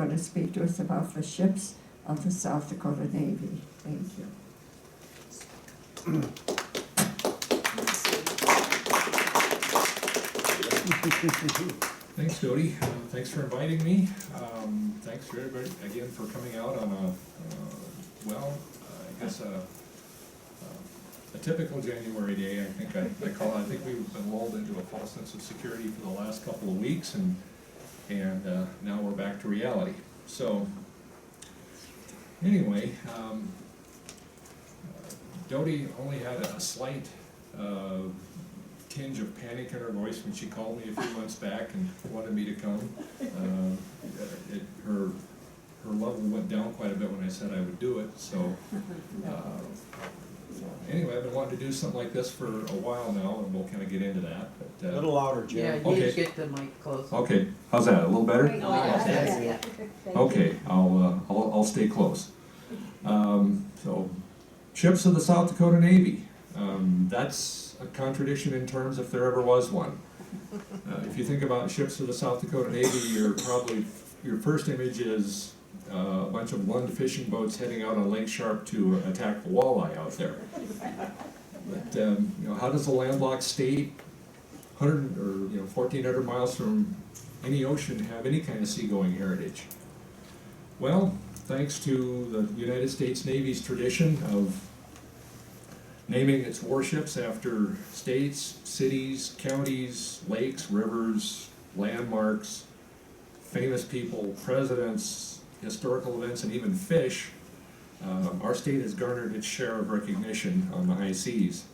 going to speak to us about the ships of the South Dakota Navy. Thank you. Thanks, Jody. Thanks for inviting me. Thanks for everybody again for coming out on a, I guess a typical January day. I think I call it. I think we've been lulled into a false sense of security for the last couple of weeks, and now we're back to reality. So anyway, Jody only had a slight tinge of panic in her voice when she called me a few months back and wanted me to come. Her level went down quite a bit when I said I would do it. So anyway, I've been wanting to do something like this for a while now, and we'll kind of get into that. But, a little louder, Jim. Yeah, you Okay. need to get the mic close. Okay, how's that? A little better? Yeah. Okay, I'll stay close. So, ships of the South Dakota Navy. That's a contradiction in terms if there ever was one. If you think about ships of the South Dakota Navy, your first image is a bunch of Lund fishing boats heading out on Lake Sharp to attack the walleye out there. But how does a landlocked state, 100 or 1,400 miles from any ocean, have any kind of seagoing heritage? Well, thanks to the United States Navy's tradition of naming its warships after states, cities, counties, lakes, rivers, landmarks, famous people, presidents, historical events, and even fish, our state has garnered its share of recognition on the high seas.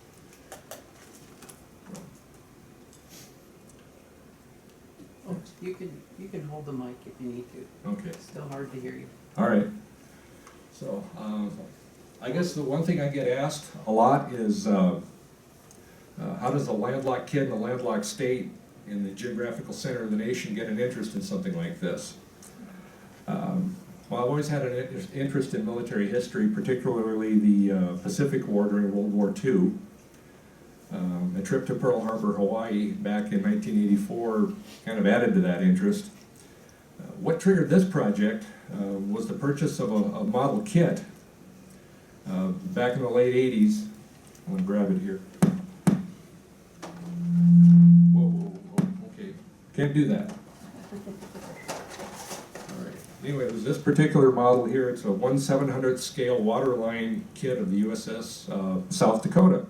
Oh, you can hold the mic if you need to. Okay. It's still hard to hear you. All right. So, I guess the one thing I get asked a lot is, how does a landlocked kid in a landlocked state in the geographical center of the nation get an interest in something like this? Well, I've always had an interest in military history, particularly the Pacific War during World War II. A trip to Pearl Harbor, Hawaii back in 1984 kind of added to that interest. What triggered this project was the purchase of a model kit back in the late 80s. I'm going to grab it here. Whoa, okay. Can't do that. All right. Anyway, it was this particular model here. It's a 1/700th scale waterline kit of the USS South Dakota.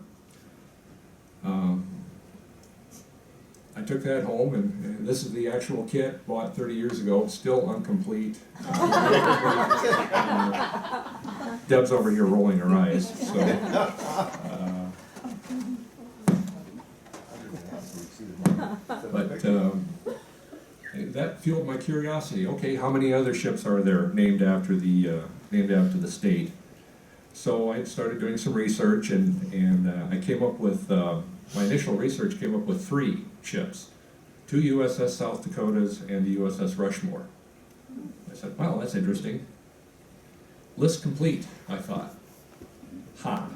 I took that home, and this is the actual kit, bought 30 years ago, still incomplete. Deb's over here rolling her eyes. So, but that fueled my curiosity. Okay, how many other ships are there named after the state? So I started doing some research, and I came up with. My initial research came up with 3 ships, 2 USS South Dakotas and the USS Rushmore. I said, wow, that's interesting. List complete, I thought. Ha!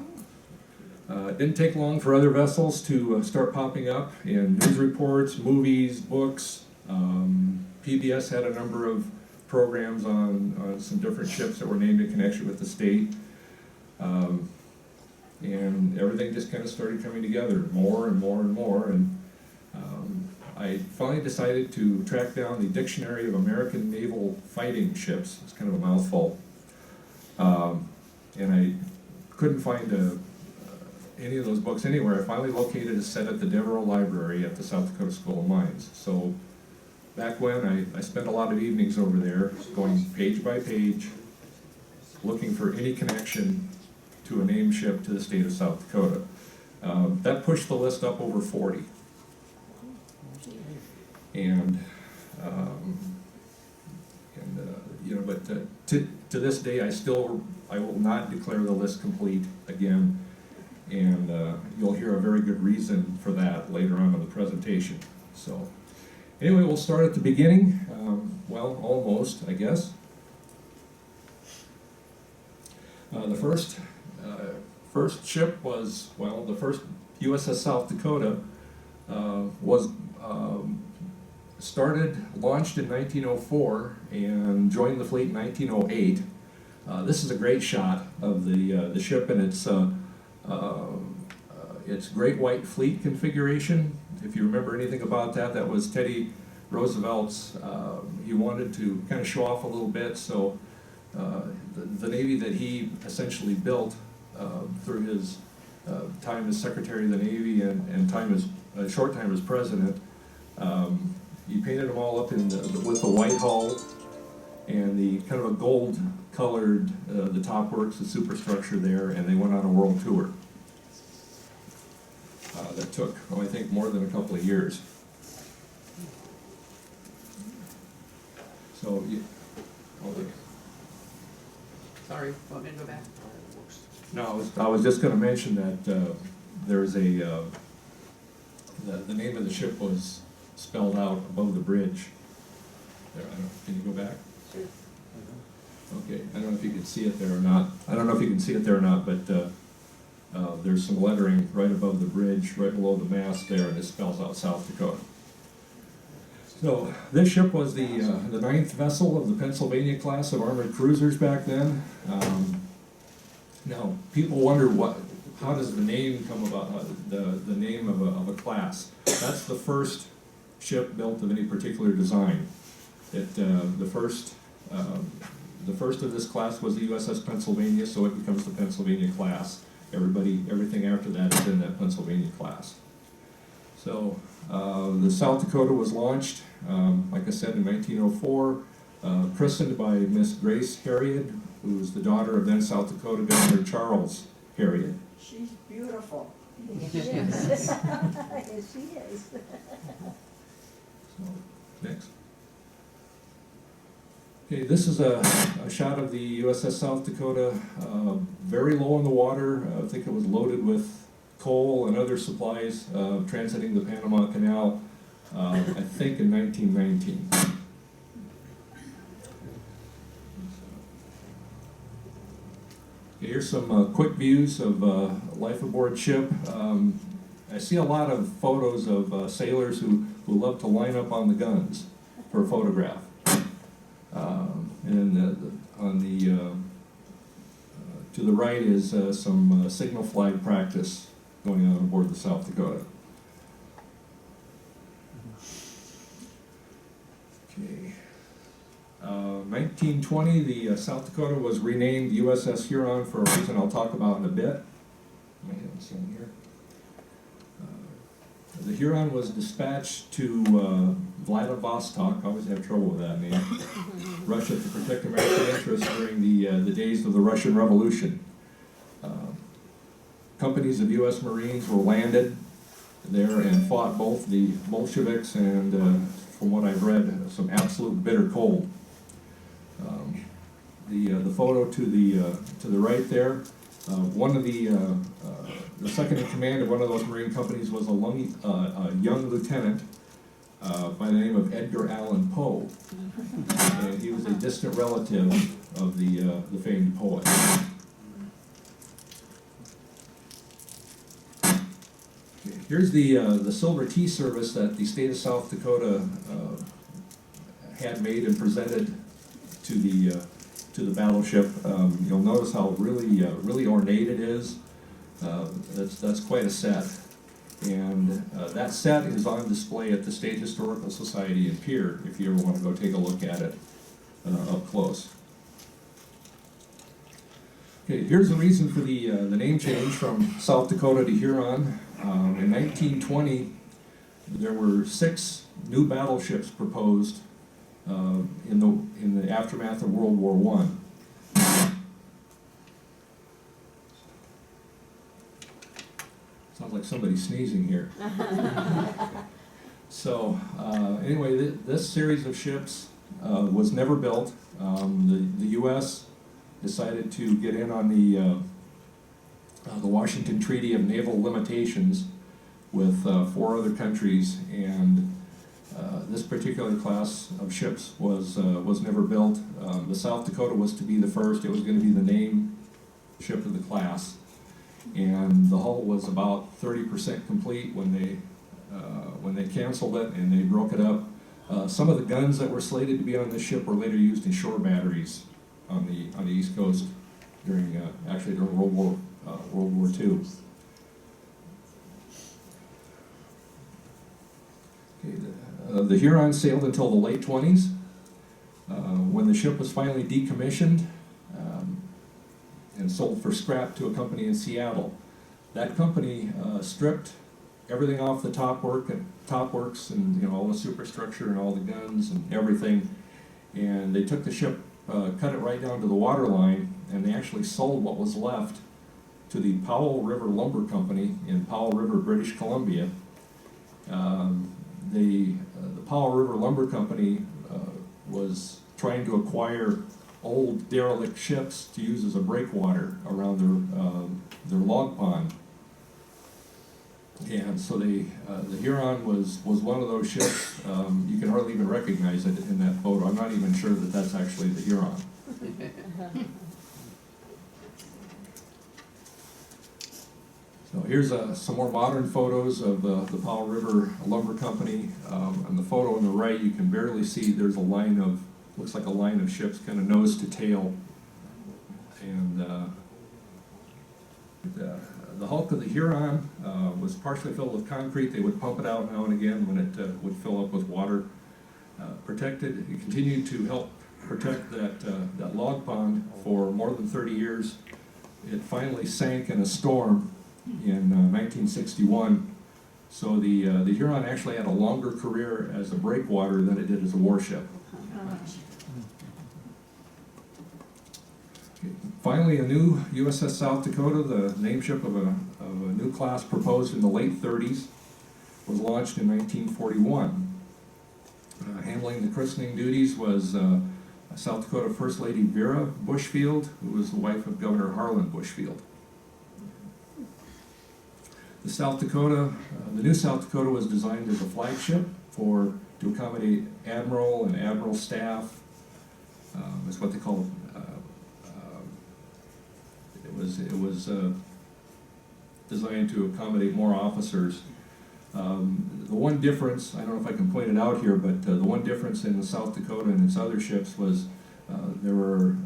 It didn't take long for other vessels to start popping up in news reports, movies, books. PBS had a number of programs on some different ships that were named in connection with the state. And everything just kind of started coming together more and more and more, and I finally decided to track down the Dictionary of American Naval Fighting Ships. It's kind of a mouthful. And I couldn't find any of those books anywhere. I finally located a set at the Devereaux Library at the South Dakota School of Mines. So back when, I spent a lot of evenings over there going page by page, looking for any connection to a named ship to the state of South Dakota. That pushed the list up over 40. But to this day, I will not declare the list complete again, and you'll hear a very good reason for that later on in the presentation. So, anyway, we'll start at the beginning. Well, almost, I guess. The first ship was, the first USS South Dakota was launched in 1904 and joined the fleet in 1908. This is a great shot of the ship and its Great White Fleet configuration. If you remember anything about that, that was Teddy Roosevelt's. He wanted to kind of show off a little bit, so the Navy that he essentially built through his time as Secretary of the Navy and time as short time as President, he painted them all up with the white hull and the kind of a gold colored the top works, the superstructure there, and they went on a world tour that took, I think, more than a couple of years. So, okay. Sorry, want me to go back? No, I was just going to mention that there's the name of the ship was spelled out above the bridge. There, can you go back? Sure. Okay, I don't know if you can see it there or not. But there's some lettering right above the bridge, right below the mast there, and it spells out South Dakota. So this ship was the 9th vessel of the Pennsylvania class of armored cruisers back then. Now, people wonder how does the name come about, the name of a class. That's the first ship built of any particular design. The first of this class was the USS Pennsylvania, so it becomes the Pennsylvania class. Everything after that is in that Pennsylvania class. So the South Dakota was launched, like I said, in 1904, christened by Miss Grace Harriet, who was the daughter of then South Dakota Governor Charles Harriet. She's beautiful. Yes, she is. Yes, she is. So, next. Okay, this is a shot of the USS South Dakota, very low in the water. I think it was loaded with coal and other supplies, transiting the Panama Canal, I think in 1919. Okay, here's some quick views of life aboard ship. I see a lot of photos of sailors who love to line up on the guns for a photograph. To the right is some signal flag practice going on aboard the South Dakota. Okay. 1920, the South Dakota was renamed USS Huron for a reason I'll talk about in a bit. I have this in here. The Huron was dispatched to Vladivostok, I always have trouble with that name, Russia, to protect American interests during the days of the Russian Revolution. Companies of U.S. Marines were landed there and fought both the Bolsheviks and, from what I've read, some absolute bitter cold. The photo to the right there, one of the second in command of one of those Marine companies was a young lieutenant by the name of Edgar Allan Poe, and he was a distant relative of the famed poet. Okay, here's the silver tea service that the state of South Dakota had made and presented to the battleship. You'll notice how really ornate it is. That's quite a set, and that set is on display at the State Historical Society in Pierre if you ever want to go take a look at it up close. Okay, here's the reason for the name change from South Dakota to Huron. In 1920, there were 6 new battleships proposed in the aftermath of World War I. Sounds like somebody sneezing here. So anyway, this series of ships was never built. The U.S. decided to get in on the Washington Treaty of Naval Limitations with 4 other countries, and this particular class of ships was never built. The South Dakota was to be the first. It was going to be the name ship of the class, and the hull was about 30% complete when they canceled it and they broke it up. Some of the guns that were slated to be on this ship were later used in shore batteries on the East Coast during World War II. Okay, the Huron sailed until the late 20s, when the ship was finally decommissioned and sold for scrap to a company in Seattle. That company stripped everything off the top works and all the superstructure and all the guns and everything, and they took the ship, cut it right down to the water line, and they actually sold what was left to the Powell River Lumber Company in Powell River, British Columbia. The Powell River Lumber Company was trying to acquire old derelict ships to use as a breakwater around their log pond. And so the Huron was one of those ships. You can hardly even recognize it in that photo. I'm not even sure that that's actually the Huron. So here's some more modern photos of the Powell River Lumber Company. On the photo on the right, you can barely see there's a line of, looks like a line of ships, kind of nose to tail. And the hulk of the Huron was partially filled with concrete. They would pump it out now and again when it would fill up with water. It continued to help protect that log pond for more than 30 years. It finally sank in a storm in 1961. So the Huron actually had a longer career as a breakwater than it did as a warship. Finally, a new USS South Dakota, the name ship of a new class proposed in the late 30s, was launched in 1941. Handling the christening duties was South Dakota First Lady Vera Bushfield, who was the wife of Governor Harland Bushfield. The new South Dakota was designed as a flagship to accommodate admiral and admiral staff. It's what they call it was designed to accommodate more officers. The one difference, I don't know if I can point it out here, but the one difference in the South Dakota and its other ships was there were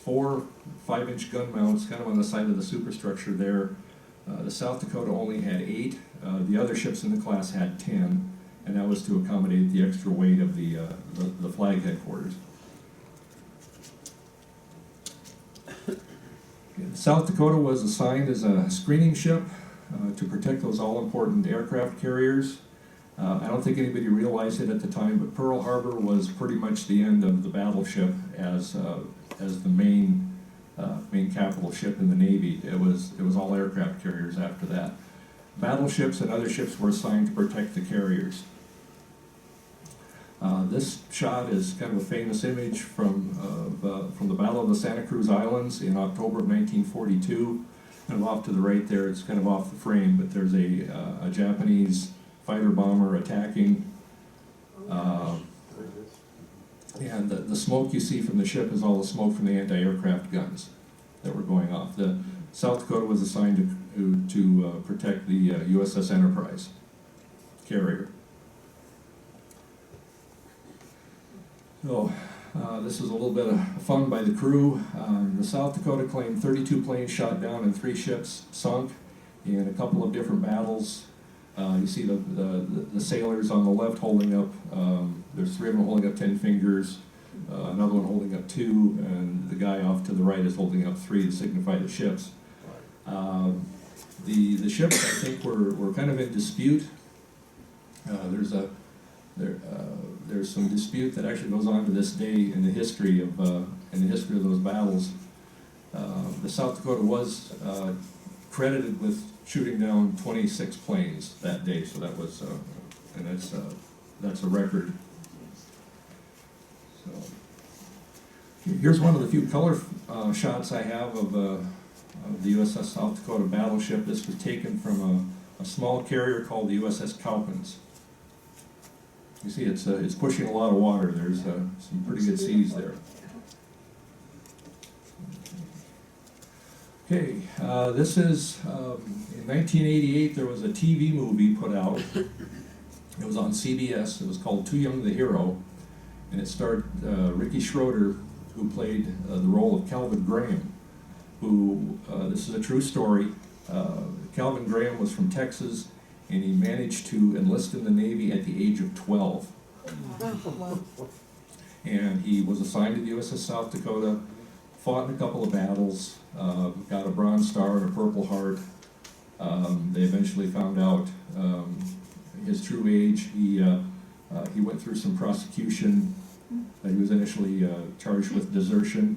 4 5-inch gun mounts kind of on the side of the superstructure there. The South Dakota only had 8. The other ships in the class had 10, and that was to accommodate the extra weight of the flag headquarters. South Dakota was assigned as a screening ship to protect those all-important aircraft carriers. I don't think anybody realized it at the time, but Pearl Harbor was pretty much the end of the battleship as the main capital ship in the Navy. It was all aircraft carriers after that. Battleships and other ships were assigned to protect the carriers. This shot is kind of a famous image from the Battle of the Santa Cruz Islands in October of 1942. Kind of off to the right there, it's kind of off the frame, but there's a Japanese fighter bomber attacking. And the smoke you see from the ship is all the smoke from the anti-aircraft guns that were going off. The South Dakota was assigned to protect the USS Enterprise carrier. So this is a little bit of fun by the crew. The South Dakota claimed 32 planes shot down and 3 ships sunk in a couple of different battles. You see the sailors on the left holding up, there's 3 of them holding up 10 fingers, another one holding up 2, and the guy off to the right is holding up 3 to signify the ships. The ships, I think, were kind of in dispute. There's some dispute that actually goes on to this day in the history of those battles. The South Dakota was credited with shooting down 26 planes that day, so that was and that's a record. So here's one of the few color shots I have of the USS South Dakota battleship. This was taken from a small carrier called the USS Cowpens. You see, it's pushing a lot of water. There's some pretty good seas there. Okay, this is, in 1988, there was a TV movie put out. It was on CBS. It was called Too Young the Hero, and it starred Ricky Schroeder, who played the role of Calvin Graham, who, this is a true story. Calvin Graham was from Texas, and he managed to enlist in the Navy at the age of 12. And he was assigned to the USS South Dakota, fought in a couple of battles, got a Bronze Star and a Purple Heart. They eventually found out his true age. He went through some prosecution. He was initially charged with desertion,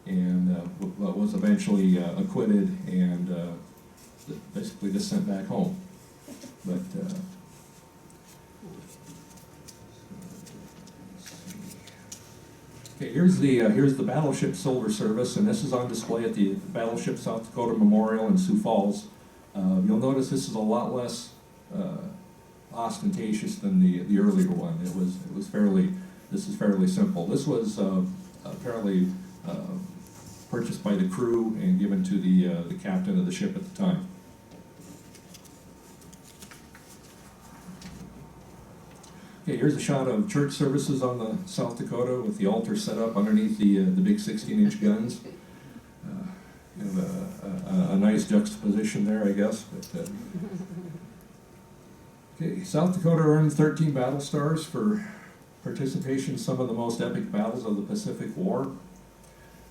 and was eventually acquitted and basically just sent back home. But okay, here's the Battleship Silver Service, and this is on display at the Battleship South Dakota Memorial in Sioux Falls. You'll notice this is a lot less ostentatious than the earlier one. This is fairly simple. This was apparently purchased by the crew and given to the captain of the ship at the time. Okay, here's a shot of church services on the South Dakota with the altar set up underneath the big 16-inch guns. Kind of a nice juxtaposition there, I guess. But, okay, South Dakota earned 13 battle stars for participation in some of the most epic battles of the Pacific War.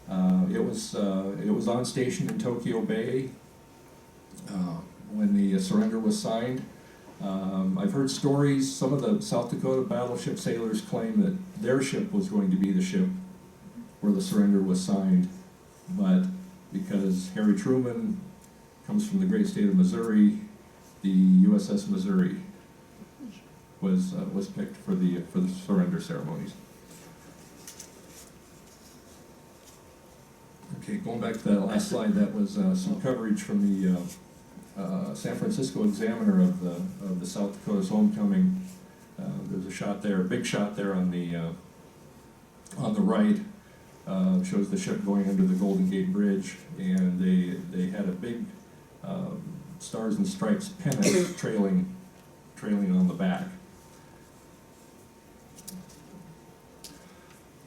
It was on station in Tokyo Bay when the surrender was signed. I've heard stories, some of the South Dakota battleship sailors claim that their ship was going to be the ship where the surrender was signed, but because Harry Truman comes from the great state of Missouri, the USS Missouri was picked for the surrender ceremonies. Okay, going back to that last slide, that was some coverage from the San Francisco Examiner of the South Dakota's homecoming. There's a shot there, a big shot there on the right. Shows the ship going under the Golden Gate Bridge, and they had a big Stars and Stripes pennant trailing on the back.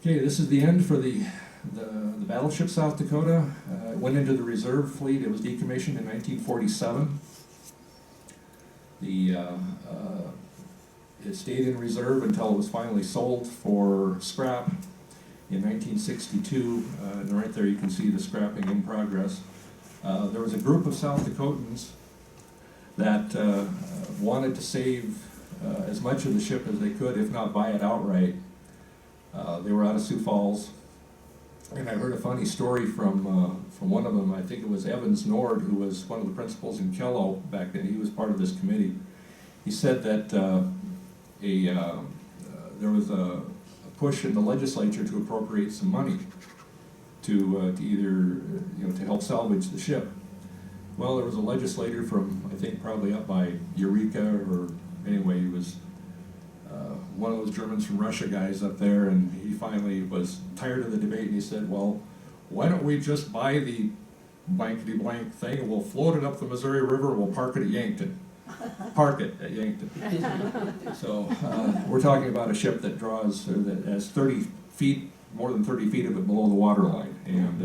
Okay, this is the end for the Battleship South Dakota. It went into the reserve fleet. It was decommissioned in 1947. It stayed in reserve until it was finally sold for scrap in 1962. And right there you can see the scrapping in progress. There was a group of South Dakotans that wanted to save as much of the ship as they could, if not buy it outright. They were out of Sioux Falls, and I heard a funny story from one of them. I think it was Evans Nord, who was one of the principals in Kello back then. He was part of this committee. He said that there was a push in the legislature to appropriate some money to either to help salvage the ship. Well, there was a legislator from, I think, probably up by Eureka, or anyway, he was one of those Germans from Russia guys up there, and he finally was tired of the debate, and he said, well, why don't we just buy the blankety blank thing, and we'll float it up the Missouri River, and we'll park it at Yankton. Park it at Yankton. So we're talking about a ship that has 30 feet, more than 30 feet of it below the water line. And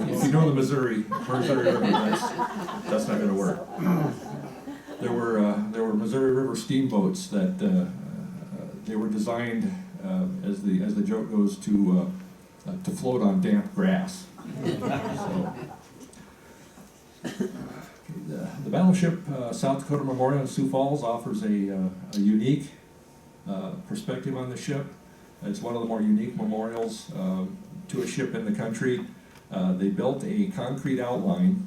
if you know the Missouri River, that's not going to work. There were Missouri River steamboats that they were designed, as the joke goes, to float on damp grass. So, the Battleship South Dakota Memorial in Sioux Falls offers a unique perspective on the ship. It's one of the more unique memorials to a ship in the country. They built a concrete outline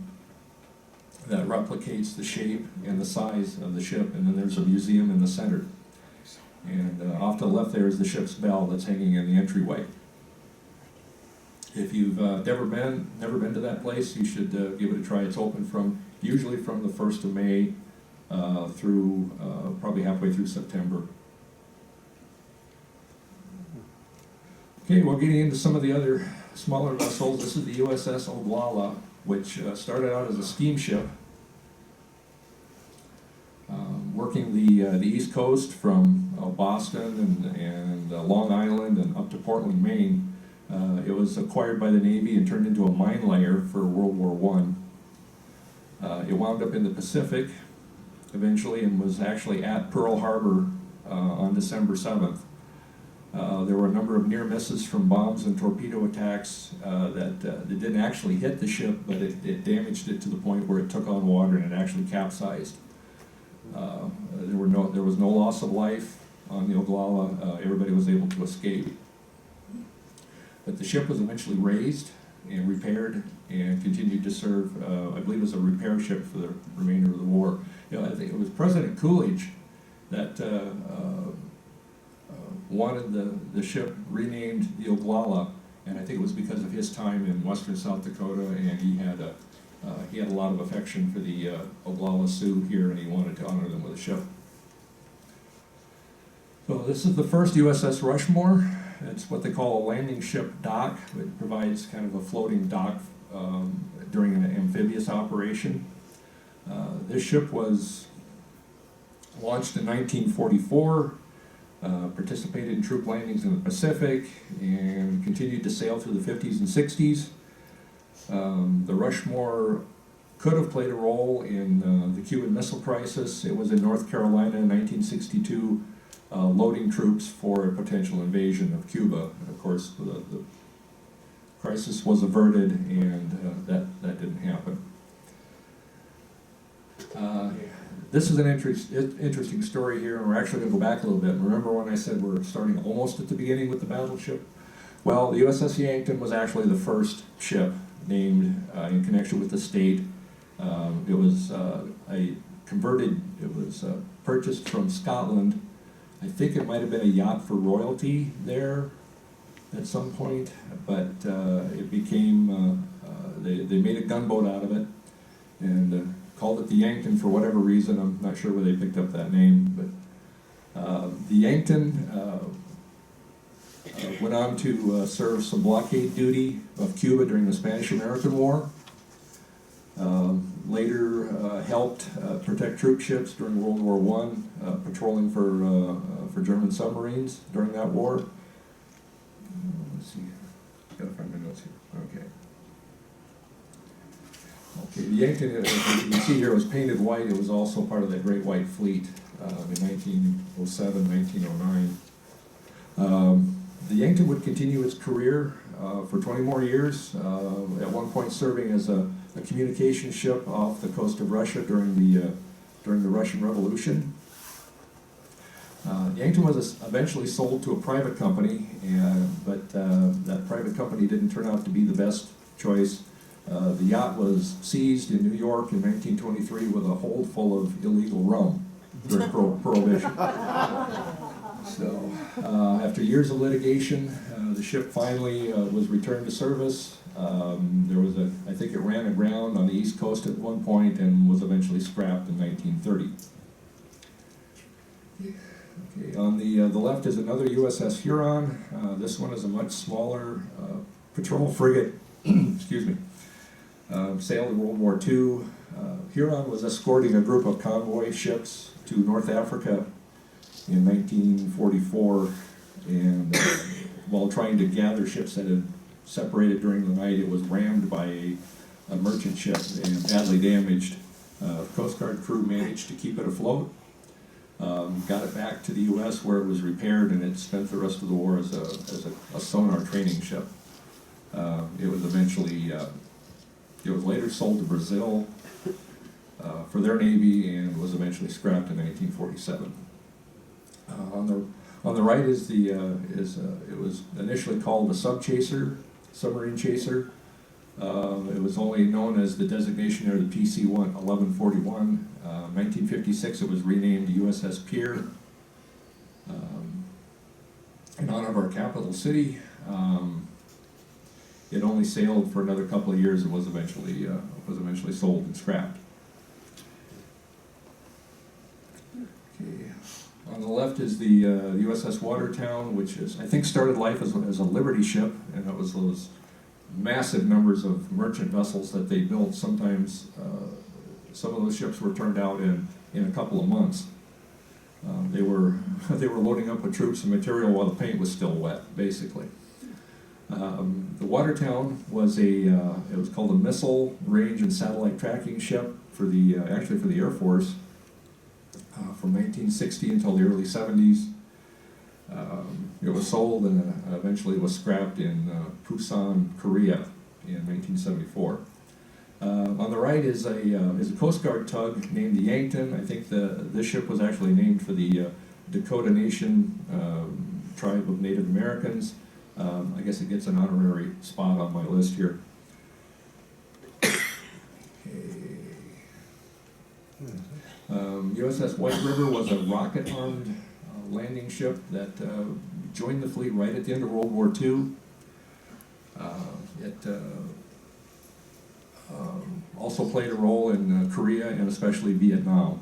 that replicates the shape and the size of the ship, and then there's a museum in the center. And off to the left there is the ship's bell that's hanging in the entryway. If you've never been to that place, you should give it a try. It's open usually from the 1st of May through probably halfway through September. Okay, well, getting into some of the other smaller vessels, this is the USS Oglala, which started out as a steamship. working the East Coast from Boston and Long Island and up to Portland, Maine. It was acquired by the Navy and turned into a mine layer for World War I. It wound up in the Pacific eventually and was actually at Pearl Harbor on December 7th. There were a number of near misses from bombs and torpedo attacks that didn't actually hit the ship, but it damaged it to the point where it took on water and it actually capsized. There was no loss of life on the Oglala. Everybody was able to escape. But the ship was eventually raised and repaired and continued to serve, I believe, as a repair ship for the remainder of the war. I think it was President Coolidge that wanted the ship renamed the Oglala, and I think it was because of his time in western South Dakota, and he had a lot of affection for the Oglala Sioux here, and he wanted to honor them with a ship. So this is the first USS Rushmore. It's what they call a landing ship dock. It provides kind of a floating dock during an amphibious operation. This ship was launched in 1944, participated in troop landings in the Pacific, and continued to sail through the 50s and 60s. The Rushmore could have played a role in the Cuban Missile Crisis. It was in North Carolina in 1962, loading troops for a potential invasion of Cuba. And of course, the crisis was averted, and that didn't happen. This is an interesting story here, and we're actually going to go back a little bit. Remember when I said we're starting almost at the beginning with the battleship? Well, the USS Yankton was actually the first ship named in connection with the state. It was purchased from Scotland. I think it might have been a yacht for royalty there at some point, but it became, they made a gunboat out of it, and called it the Yankton for whatever reason. I'm not sure where they picked up that name, but the Yankton went on to serve some blockade duty of Cuba during the Spanish-American War. Later helped protect troop ships during World War I, patrolling for German submarines during that war. Let's see, gotta find my notes here. Okay. Okay, the Yankton, as you can see here, was painted white. It was also part of that Great White Fleet in 1907, 1909. The Yankton would continue its career for 20 more years, at one point serving as a communication ship off the coast of Russia during the Russian Revolution. Yankton was eventually sold to a private company, but that private company didn't turn out to be the best choice. The yacht was seized in New York in 1923 with a hold full of illegal rum during Prohibition. So, after years of litigation, the ship finally was returned to service. I think it ran aground on the East Coast at one point and was eventually scrapped in 1930. Okay, on the left is another USS Huron. This one is a much smaller patrol frigate. Excuse me. Sailed in World War II. Huron was escorting a group of convoy ships to North Africa in 1944, and while trying to gather ships that had separated during the night, it was rammed by a merchant ship and badly damaged. Coast Guard crew managed to keep it afloat, got it back to the U.S. where it was repaired, and it spent the rest of the war as a sonar training ship. It was later sold to Brazil for their Navy and was eventually scrapped in 1947. On the right is it was initially called a submarine chaser. It was only known as the designation there, the PC 1141. 1956, it was renamed USS Pier in honor of our capital city. It only sailed for another couple of years and was eventually sold and scrapped. Okay. On the left is the USS Watertown, which I think started life as a Liberty ship, and it was those massive numbers of merchant vessels that they built. Sometimes some of those ships were turned out in a couple of months. They were they were loading up with troops and material while the paint was still wet, basically. The Watertown was it was called a missile range and satellite tracking ship for the actually for the Air Force from 1960 until the early 70s. It was sold and eventually was scrapped in Busan, Korea in 1974. On the right is a Coast Guard tug named the Yankton. I think this ship was actually named for the Dakota Nation tribe of Native Americans. I guess it gets an honorary spot on my list here. USS White River was a rocket-armed landing ship that joined the fleet right at the end of World War II. It also played a role in Korea and especially Vietnam.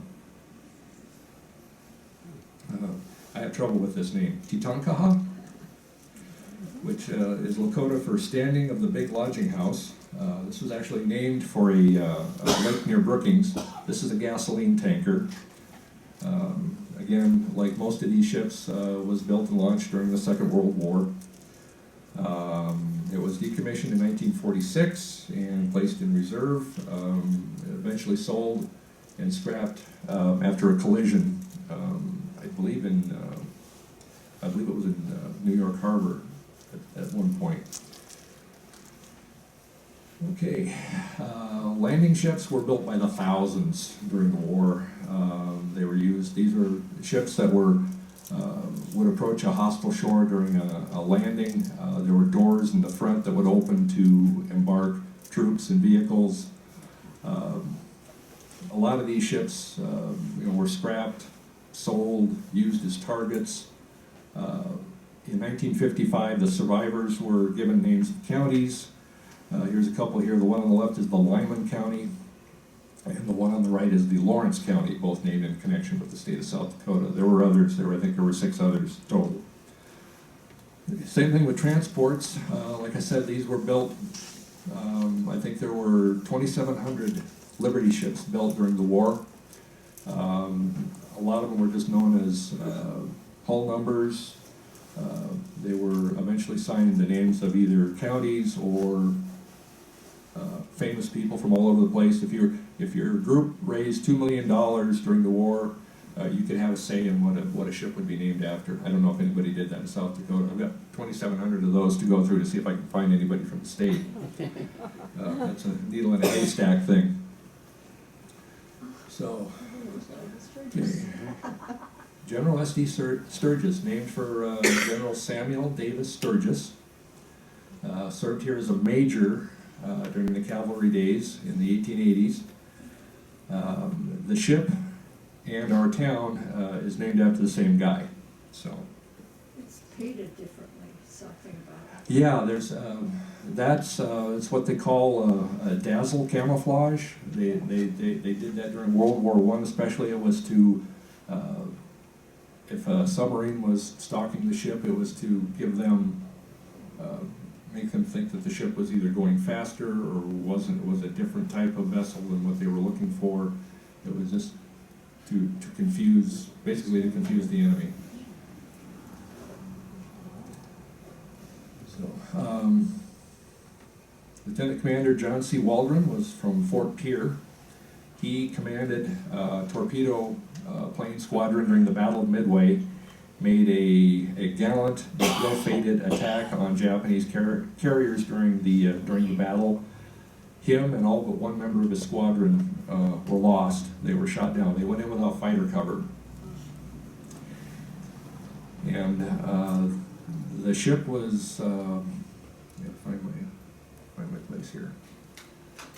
I have trouble with this name. Titankaha, which is Lakota for Standing of the Big Lodging House. This was actually named for a lake near Brookings. This is a gasoline tanker. Again, like most of these ships, was built and launched during the Second World War. It was decommissioned in 1946 and placed in reserve. Eventually sold and scrapped after a collision. I believe it was in New York Harbor at one point. Okay, landing ships were built by the thousands during the war. They were used, these were ships that would approach a hostile shore during a landing. There were doors in the front that would open to embark troops and vehicles. A lot of these ships were scrapped, sold, used as targets. In 1955, the survivors were given names of counties. Here's a couple here. The one on the left is the Lyman County, and the one on the right is the Lawrence County, both named in connection with the state of South Dakota. There were others. I think there were 6 others total. Same thing with transports. Like I said, these were built, I think there were 2,700 Liberty ships built during the war. A lot of them were just known as hull numbers. They were eventually signed the names of either counties or famous people from all over the place. If your group raised $2 million during the war, you could have a say in what a ship would be named after. I don't know if anybody did that in South Dakota. I've got 2,700 of those to go through to see if I can find anybody from the state. That's a needle in a haystack thing. So, okay. General SD Sturgis, named for General Samuel Davis Sturgis, served here as a major during the cavalry days in the 1880s. The ship and our town is named after the same guy. So It's painted differently, something about it. yeah, there's it's what they call a dazzle camouflage. They did that during World War I, especially. It was to if a submarine was stalking the ship, it was to give them, make them think that the ship was either going faster or was a different type of vessel than what they were looking for. It was just to confuse, basically to confuse the enemy. So, Lieutenant Commander John C Waldron was from Fort Pierre. He commanded torpedo plane squadron during the Battle of Midway, made a gallant but ill-fated attack on Japanese carriers during the battle. Him and all but one member of his squadron were lost. They were shot down. They went in without fighter cover. And the ship was, find my place here.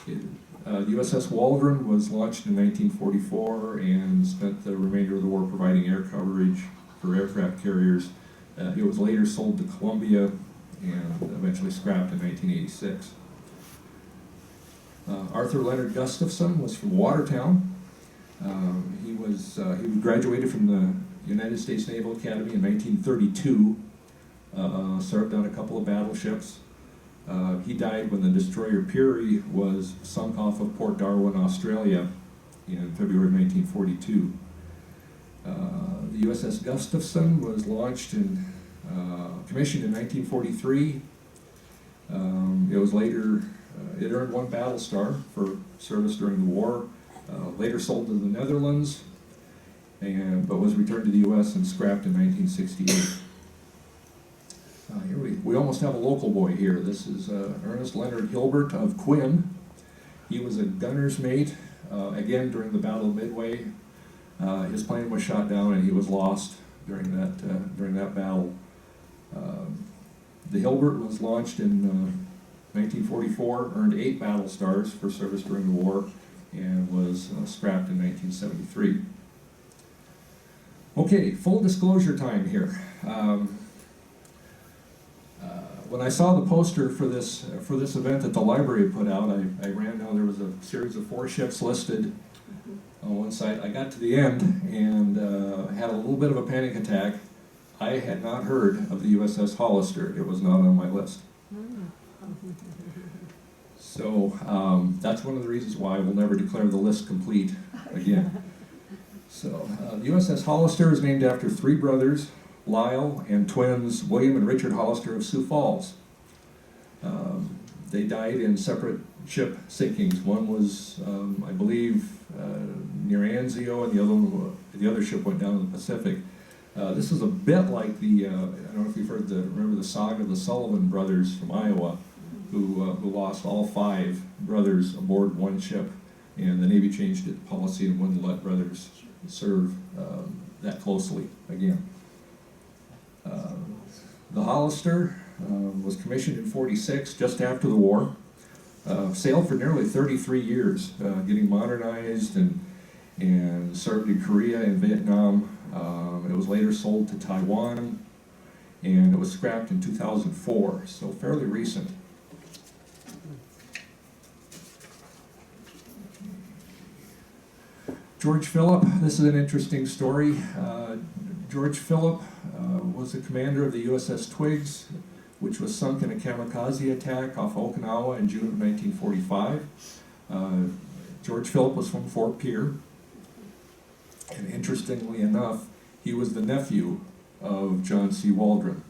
The USS Waldron was launched in 1944 and spent the remainder of the war providing air coverage for aircraft carriers. It was later sold to Columbia and eventually scrapped in 1986. Arthur Leonard Gustafson was from Watertown. He graduated from the United States Naval Academy in 1932. Served on a couple of battleships. He died when the destroyer Peary was sunk off of Port Darwin, Australia in February of 1942. The USS Gustafson was launched and commissioned in 1943. It was later, it earned 1 battle star for service during the war, later sold to the Netherlands, but was returned to the U.S. and scrapped in 1968. Here we almost have a local boy here. This is Ernest Leonard Hilbert of Quinn. He was a gunner's mate, again during the Battle of Midway. His plane was shot down and he was lost during that battle. The Hilbert was launched in 1944, earned 8 battle stars for service during the war, and was scrapped in 1973. Okay, full disclosure time here. When I saw the poster for this event that the library put out, I ran down. There was a series of 4 ships listed on one side. I got to the end and had a little bit of a panic attack. I had not heard of the USS Hollister. It was not on my list. So that's one of the reasons why I will never declare the list complete again. So the USS Hollister is named after 3 brothers, Lyle, and twins William and Richard Hollister of Sioux Falls. They died in separate ship sinkings. One was, I believe, near Anzio, and the other ship went down in the Pacific. This is a bit like the, I don't know if you've remember the saga of the Sullivan brothers from Iowa, who lost all 5 brothers aboard one ship, and the Navy changed its policy and wouldn't let brothers serve that closely again. The Hollister was commissioned in '46, just after the war. Sailed for nearly 33 years, getting modernized and served in Korea and Vietnam. It was later sold to Taiwan, and it was scrapped in 2004, so fairly recent. George Phillip, this is an interesting story. George Phillip was the commander of the USS Twiggs, which was sunk in a kamikaze attack off Okinawa in June of 1945. George Phillip was from Fort Pierre, and interestingly enough, he was the nephew of John C. Waldron.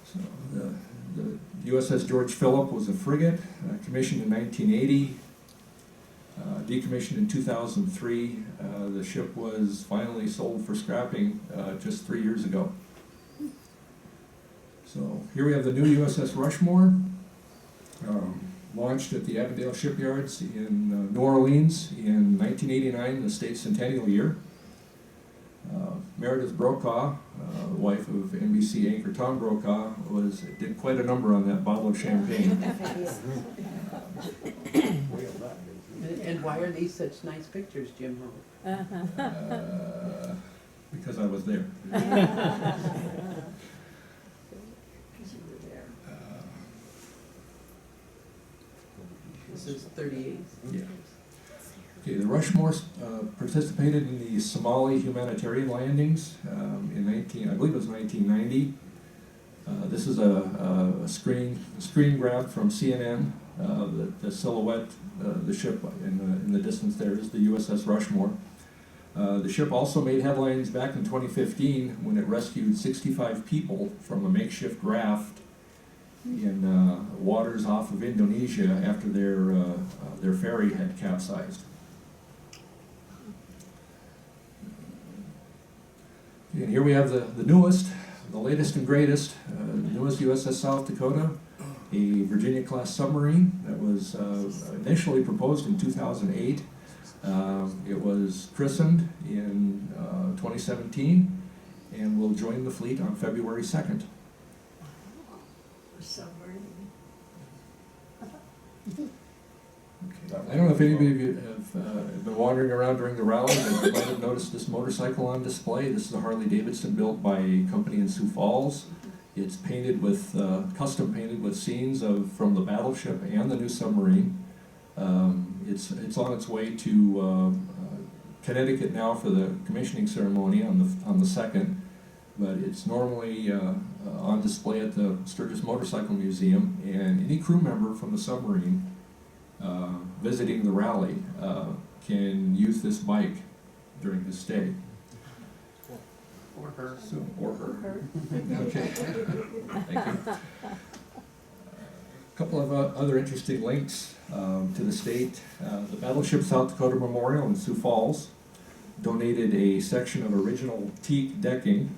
So the USS George Phillip was a frigate, commissioned in 1980. Decommissioned in 2003. The ship was finally sold for scrapping just 3 years ago. So here we have the new USS Rushmore, launched at the Avondale shipyards in New Orleans in 1989, the state's centennial year. Meredith Brokaw, wife of NBC anchor Tom Brokaw, did quite a number on that bottle of champagne. And why are these such nice pictures, Jim Ho? Because I was there. This is 38. Yeah. Okay, the Rushmore participated in the Somali humanitarian landings in I believe it was 1990. This is a screen grab from CNN. The silhouette, the ship in the distance there is the USS Rushmore. The ship also made headlines back in 2015 when it rescued 65 people from a makeshift raft in waters off of Indonesia after their ferry had capsized. And here we have the newest, the latest and greatest, newest USS South Dakota, a Virginia-class submarine that was initially proposed in 2008. It was christened in 2017 and will join the fleet on February 2nd. Okay. I don't know if anybody of you have been wandering around during the rally, but you might have noticed this motorcycle on display. This is a Harley Davidson built by a company in Sioux Falls. It's painted with, custom painted with scenes from the Battleship and the new submarine. It's on its way to Connecticut now for the commissioning ceremony on the 2nd, but it's normally on display at the Sturgis Motorcycle Museum, and any crew member from the submarine visiting the rally can use this bike during his stay. Or her. So, or her. Her. Okay. Thank you. A couple of other interesting links to the state. The Battleship South Dakota Memorial in Sioux Falls donated a section of original teak decking.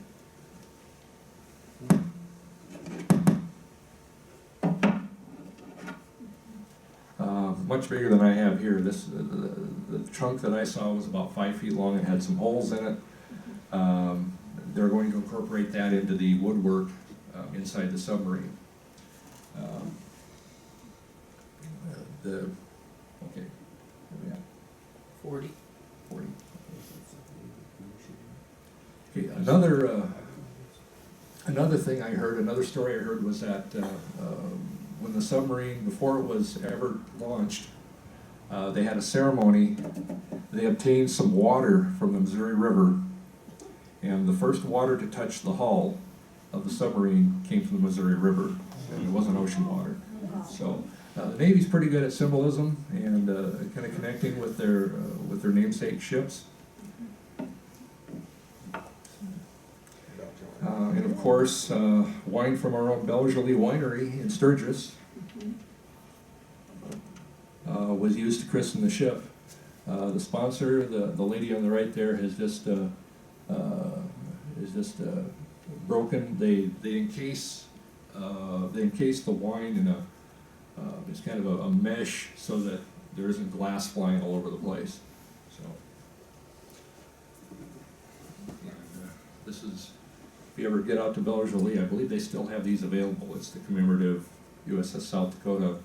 Much bigger than I have here. The trunk that I saw was about 5 feet long and had some holes in it. They're going to incorporate that into the woodwork inside the submarine. Okay, where we at? 40. 40. Okay, another thing I heard, another story I heard was that when the submarine, before it was ever launched, they had a ceremony. They obtained some water from the Missouri River, and the first water to touch the hull of the submarine came from the Missouri River, and it wasn't ocean water. So the Navy's pretty good at symbolism and kind of connecting with their namesake ships. And of course, wine from our own Belle Joli winery in Sturgis was used to christen the ship. The sponsor, the lady on the right there, has just broken. They encase the wine in it's kind of a mesh so that there isn't glass flying all over the place. So and, this is, if you ever get out to Belle Joli, I believe they still have these available. It's the commemorative USS South Dakota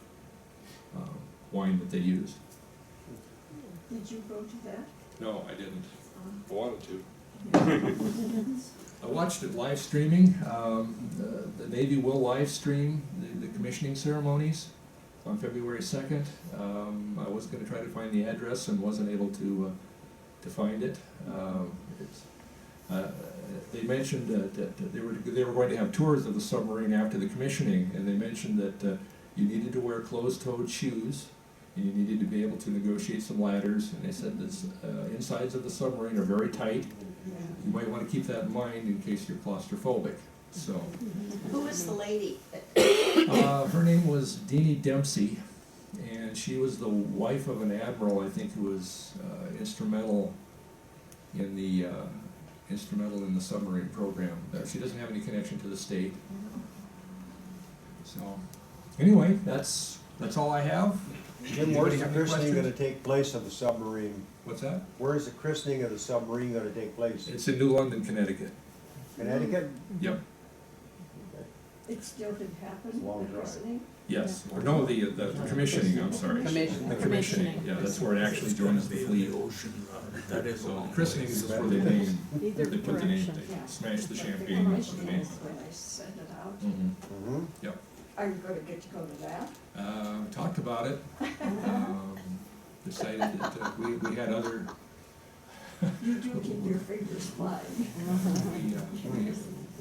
wine that they used. Did you go to that? No, I didn't. I wanted to. I watched it live streaming. The Navy will live stream the commissioning ceremonies on February 2nd. I was going to try to find the address and wasn't able to find it. They mentioned that they were going to have tours of the submarine after the commissioning, and they mentioned that you needed to wear closed-toed shoes, and you needed to be able to negotiate some ladders. And they said the insides of the submarine are very tight. You might want to keep that in mind in case you're claustrophobic. So, Who was the lady? her name was Deanie Dempsey, and she was the wife of an admiral, I think, who was instrumental in the submarine program. She doesn't have any connection to the state. So, anyway, that's all I have. Jim, Anybody where's the have any christening questions? gonna take place of the submarine? What's that? Where is the christening of the submarine gonna take place? It's in New London, Connecticut. Connecticut? Yep. It still could happen, Long the drive. christening? Yes. Or no, the commissioning. I'm sorry. Commissioning. The commissioning. Yeah, that's where it actually joins the fleet. That is So all. the christening is just where they name, Either they put the name, direction. they Yeah. smash the But champagne and put the commissioning name. is when they send it out. Mhm. Mm-hmm. Yep. Are you gonna get to go to that? Talked about it. Decided that we had other, You do keep your fingers flying.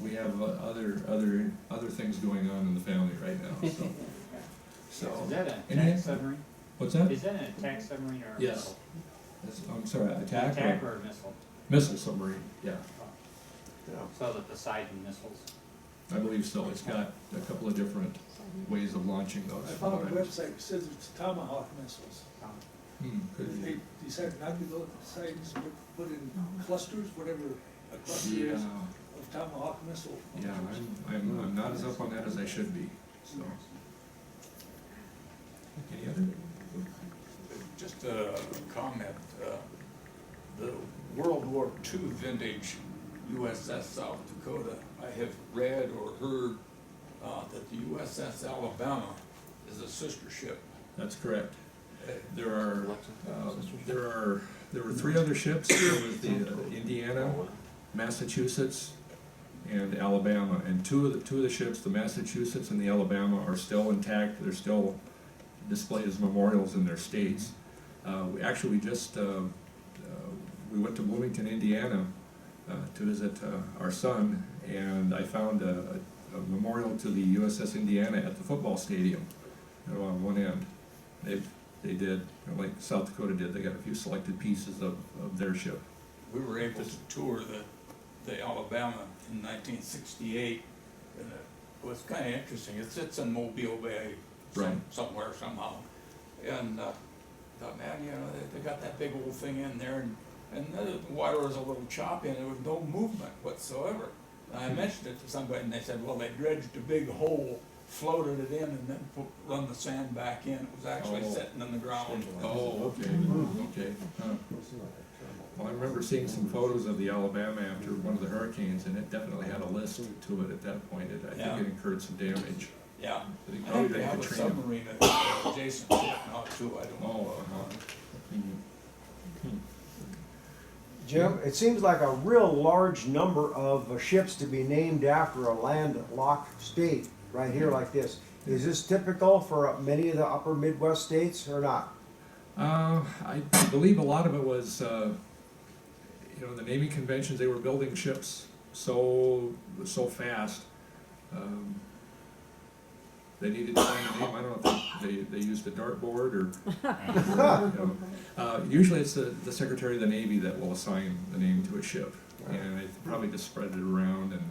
we have other things going on in the family right now, so. So, Is that an any- attack submarine? what's that? Is that an attack submarine or a Yes. missile? I'm sorry, attack? Attack or a missile? Missile submarine, yeah. So that the Poseidon missiles. I believe so. It's got a couple of different ways of launching those. I found a website that says it's Tomahawk missiles. Could They be. decided not to go with the Poseidons, but put in clusters, whatever a cluster Yeah, is, of Tomahawk missile. yeah, I'm not as up on that as I should be, so. Any other? Just a comment, the World War II vintage USS South Dakota, I have read or heard that the USS Alabama is a sister ship. That's correct. There were 3 other ships. There was the Indiana, Massachusetts, and Alabama. And two of the ships, the Massachusetts and the Alabama, are still intact. They're still displayed as memorials in their states. We went to Bloomington, Indiana, to visit our son, and I found a memorial to the USS Indiana at the football stadium, on one end. They did, like South Dakota did, they got a few selected pieces of their ship. we were able to tour the Alabama in 1968, and it was kind of interesting. It sits in Mobile Bay Right. somewhere, somehow. And thought, man, you know, they got that big old thing in there, and the water was a little choppy, and there was no movement whatsoever. And I mentioned it to somebody, and they said, well, they dredged a big hole, floated it in, and then run the sand back in. It was actually Oh. sitting in the ground. Oh, okay, okay. Huh. Well, I remember seeing some photos of the Alabama after one of the hurricanes, and it definitely had a list to it at that point. I Yeah. think it incurred some damage. Yeah. I think I probably think they they have could a train them. submarine adjacent to it now too, I don't know. Oh, Mhm. Jim, it seems like a real large number of ships to be named after a landlocked state, right here like this. Is this typical for many of the upper Midwest states or not? I believe a lot of it was, you know, the naming conventions, they were building ships so fast. They needed to find a name. I don't know if they used a dartboard or, you know. Usually it's the Secretary of the Navy that will assign the name to a ship. And they probably just spread it around and,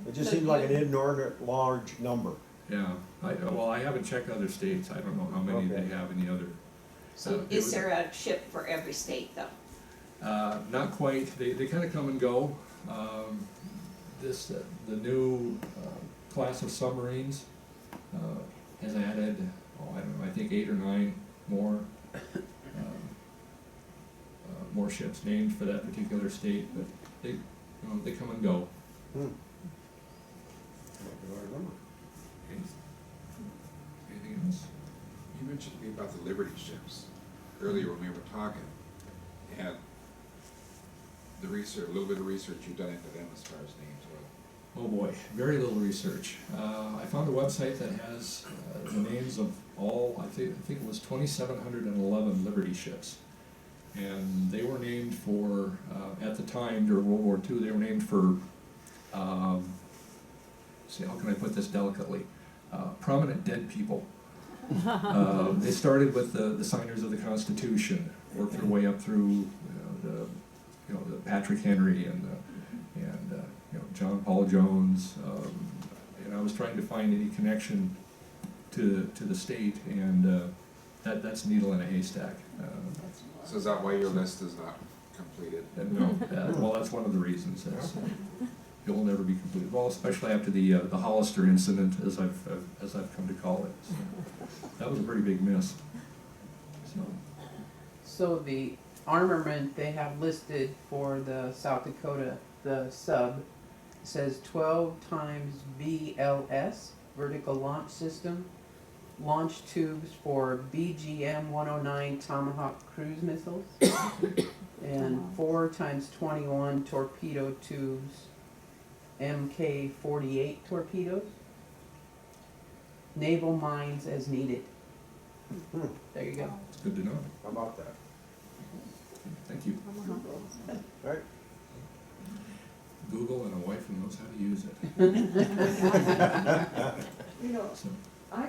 It just seems like an inordinate large number. yeah. Well, I haven't checked other states. I don't know how many Okay. they have in the other. So it is was- there a ship for every state though? Not quite. They kind of come and go. The new class of submarines has added, I don't know, I think 8 or 9 more more ships named for that particular state, but they, you know, they come and go. Hmm. Anything else? You mentioned to me about the Liberty ships earlier when we were talking, and the research, a little bit of research you've done into them as far as names go. Oh boy, very little research. I found a website that has the names of all, I think it was 2,711 Liberty ships. And they were named for, at the time during World War II, they were named for, see, how can I put this delicately? Prominent dead people. They started with the signers of the Constitution, worked their way up through the Patrick Henry and you know, John Paul Jones. And I was trying to find any connection to the state, and that's a needle in a haystack. So is that why your list is not completed? No, well, that's one of the reasons. It will never be completed. Well, especially after the Hollister incident, as I've come to call it. So, that was a pretty big miss. So the armament they have listed for the South Dakota, the sub, says 12 times VLS, vertical launch system, launch tubes for BGM 109 Tomahawk cruise missiles, and 4 times 21 torpedo tubes, MK 48 torpedoes, naval mines as needed. There you go. It's good to know. How about that? Thank you. Right? Google and a wife who knows how to use it. You know, So, I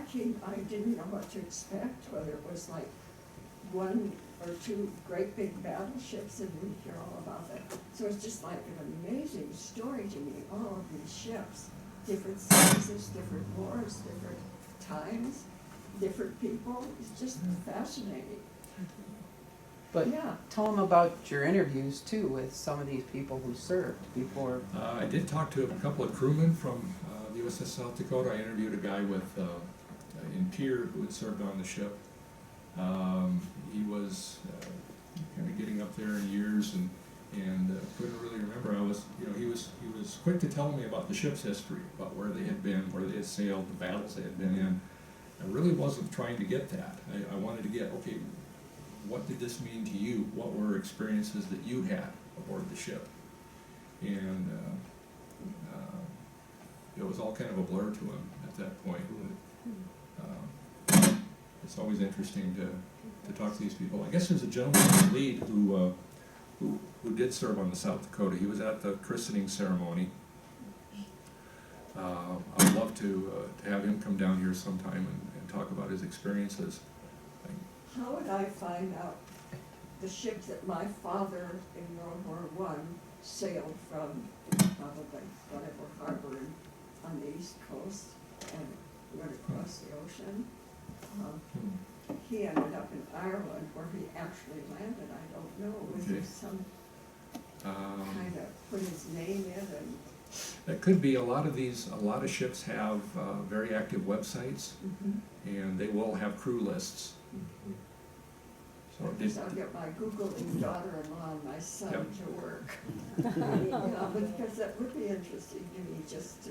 didn't know what to expect, whether it was like 1 or 2 great big battleships, and we hear all about that. So it's just like an amazing story to me, all of these ships, different sizes, different wars, different times, different people. It's just fascinating. But Yeah. tell them about your interviews too with some of these people who served before. I did talk to a couple of crewmen from the USS South Dakota. I interviewed a guy with in Pier who had served on the ship. He was kind of getting up there in years and couldn't really remember. He was quick to tell me about the ship's history, about where they had been, where they had sailed, the battles they had been in. I really wasn't trying to get that. I wanted to get, okay, what did this mean to you? What were experiences that you had aboard the ship? And it was all kind of a blur to him at that point. It's always interesting to talk to these people. I guess there's a gentleman in the lead who did serve on the South Dakota. He was at the christening ceremony. I'd love to have him come down here sometime and talk about his experiences. How would I find out the ship that my father in World War I sailed from probably whatever harbor on the East Coast and went across the ocean. He ended up in Ireland where he actually landed. I don't know, was there Okay. some Um, kind of put his name in and, That could be, a lot of ships have very active websites, and they will have crew lists. So I it guess I'll get my Googling daughter-in-law and my son Yep. to work. Yeah, because that would be interesting to me, just to,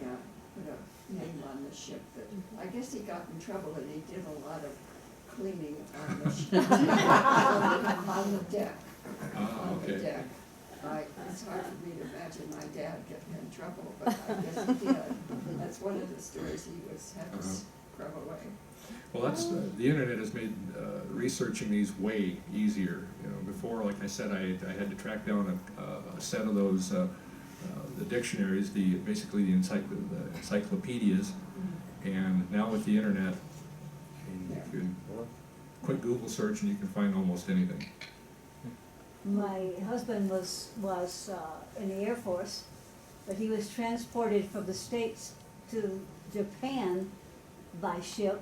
yeah, put a name on the ship that, I guess he got in trouble and he did a lot of cleaning on the ship, on the deck, on the okay. deck. It's hard for me to imagine my dad getting in trouble, but I guess he did. That's one of the stories he had to scrub away. Well, the internet has made researching these way easier. You know, before, like I said, I had to track down a set of those, the dictionaries, basically the encyclopedias, and now with the internet, you can quick Google search and you can find almost anything. My husband was in the Air Force, but he was transported from the States to Japan by ship.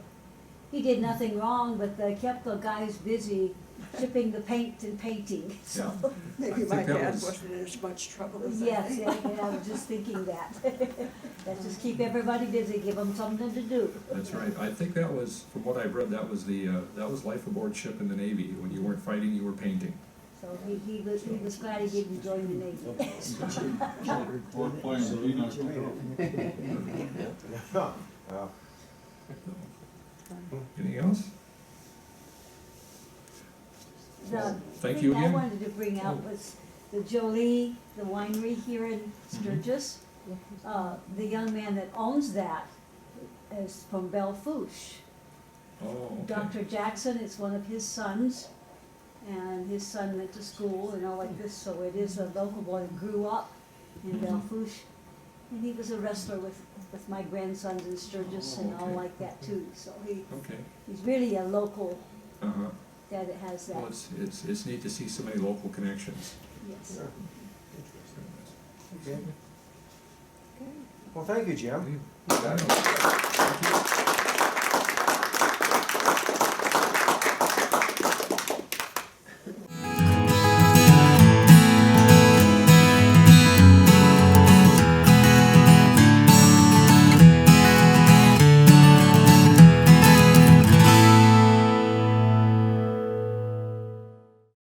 He did nothing wrong, but they kept the guys busy shipping the paint and painting, so. I Maybe think my that dad was- wasn't in as much trouble as I Yes, think. yeah, I was just thinking that. Let's just keep everybody busy, give them something to do. That's right. I think that was, from what I've read, that was life aboard ship in the Navy. When you weren't fighting, you were painting. So he was glad he didn't join the Navy. We're playing the Enoch Road. Anything else? The Thank you thing I again. wanted to bring out was the Joli, the winery here in Sturgis. The young man that owns that is from Belle Fourche. Oh, okay. Dr. Jackson is one of his sons, and his son went to school and all like this, so it is a local boy who grew up in Belle Fourche. And he was a wrestler with my grandsons in Sturgis and all okay. like that too, so Okay. he's really a local Uh-huh. guy that has that, Well, it's neat to see so many local connections. yes. Okay. Well, thank you, Jim. Thank you.